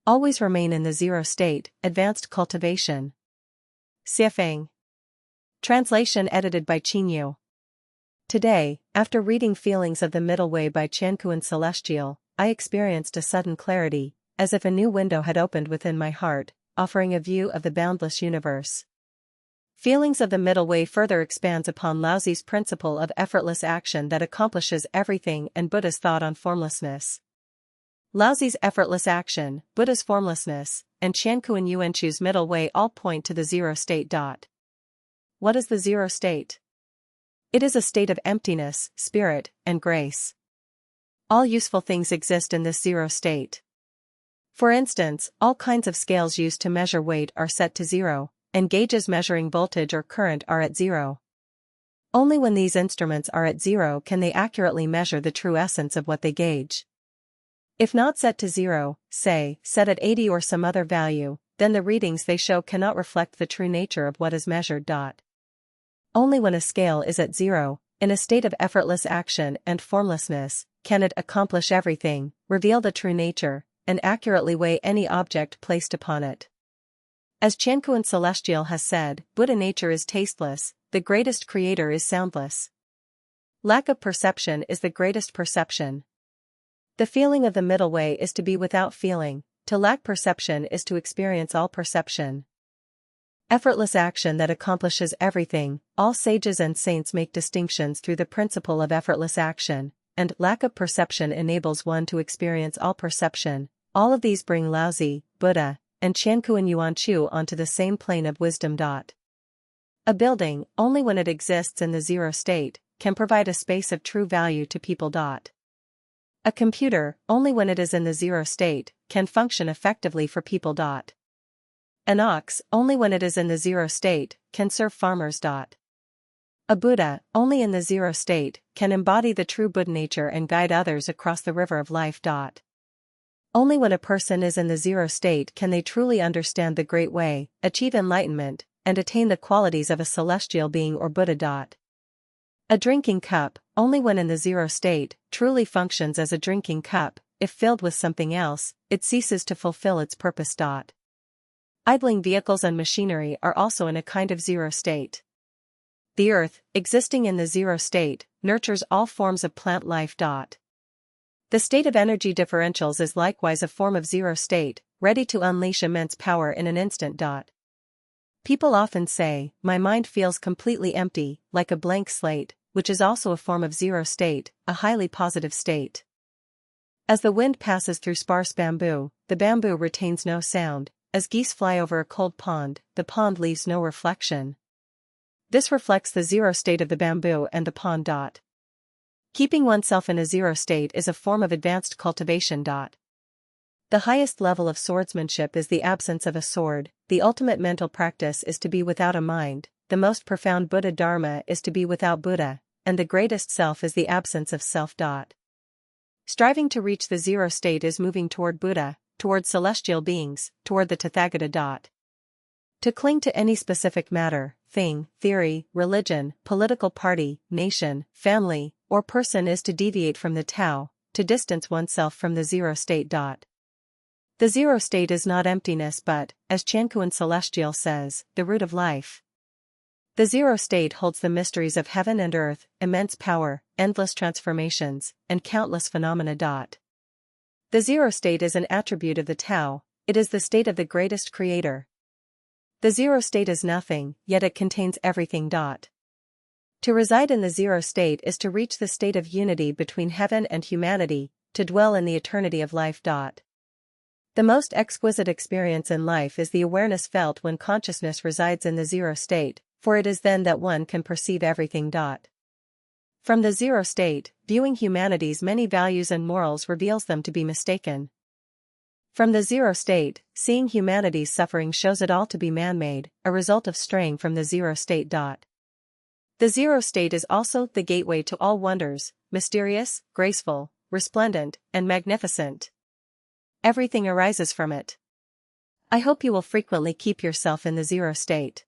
Always remain in the zero state. Advanced cultivation. Siafeng. Translation edited by Qinyu. Today, after reading Feelings of the Middle Way by Lifechanyuan Celestial, I experienced a sudden clarity, as if a new window had opened within my heart, offering a view of the boundless universe. Feelings of the Middle Way further expands upon Laozi's principle of effortless action that accomplishes everything and Buddha's thought on formlessness. Laozi's effortless action, Buddha's formlessness, and Lifechanyuan's middle way all point to the zero state. What is the zero state? It is a state of emptiness, spirit, and grace. All useful things exist in this zero state. For instance, all kinds of scales used to measure weight are set to zero, and gauges measuring voltage or current are at zero. Only when these instruments are at zero can they accurately measure the true essence of what they gauge. If not set to zero, say, set at 80 or some other value, then the readings they show cannot reflect the true nature of what is measured. Only when a scale is at zero, in a state of effortless action and formlessness, can it accomplish everything, reveal the true nature, and accurately weigh any object placed upon it. As Lifechanyuan Celestial has said, Buddha nature is tasteless, the greatest creator is soundless. Lack of perception is the greatest perception. The feeling of the middle way is to be without feeling, to lack perception is to experience all perception. Effortless action that accomplishes everything. All sages and saints make distinctions through the principle of effortless action, and lack of perception enables one to experience all perception. All of these bring Laozi, Buddha, and Lifechanyuan onto the same plane of wisdom. A building, only when it exists in the zero state, can provide a space of true value to people. A computer, only when it is in the zero state, can function effectively for people. An ox, only when it is in the zero state, can serve farmers. A Buddha, only in the zero state, can embody the true Buddha nature and guide others across the river of life. Only when a person is in the zero state can they truly understand the Great Way, achieve enlightenment, and attain the qualities of a celestial being or Buddha. A drinking cup, only when in the zero state, truly functions as a drinking cup. If filled with something else, it ceases to fulfill its purpose. Idling vehicles and machinery are also in a kind of zero state. The earth, existing in the zero state, nurtures all forms of plant life. The state of energy differentials is likewise a form of zero state, ready to unleash immense power in an instant. People often say, my mind feels completely empty, like a blank slate, which is also a form of zero state, a highly positive state. As the wind passes through sparse bamboo, the bamboo retains no sound. As geese fly over a cold pond, the pond leaves no reflection. This reflects the zero state of the bamboo and the pond. Keeping oneself in a zero state is a form of advanced cultivation. The highest level of swordsmanship is the absence of a sword, the ultimate mental practice is to be without a mind, the most profound Buddha Dharma is to be without Buddha, and the greatest self is the absence of self. Striving to reach the zero state is moving toward Buddha, toward celestial beings, toward the Tathagata. To cling to any specific matter, thing, theory, religion, political party, nation, family, or person is to deviate from the Tao, to distance oneself from the zero state. The zero state is not emptiness but, as Lifechanyuan Celestial says, the root of life. The zero state holds the mysteries of heaven and earth, immense power, endless transformations, and countless phenomena. The zero state is an attribute of the Tao, it is the state of the greatest creator. The zero state is nothing, yet it contains everything. To reside in the zero state is to reach the state of unity between heaven and humanity, to dwell in the eternity of life. The most exquisite experience in life is the awareness felt when consciousness resides in the zero state, for it is then that one can perceive everything. From the zero state, viewing humanity's many values and morals reveals them to be mistaken. From the zero state, seeing humanity's suffering shows it all to be man-made, a result of straying from the zero state. The zero state is also the gateway to all wonders, mysterious, graceful, resplendent, and magnificent. Everything arises from it. I hope you will frequently keep yourself in the zero state.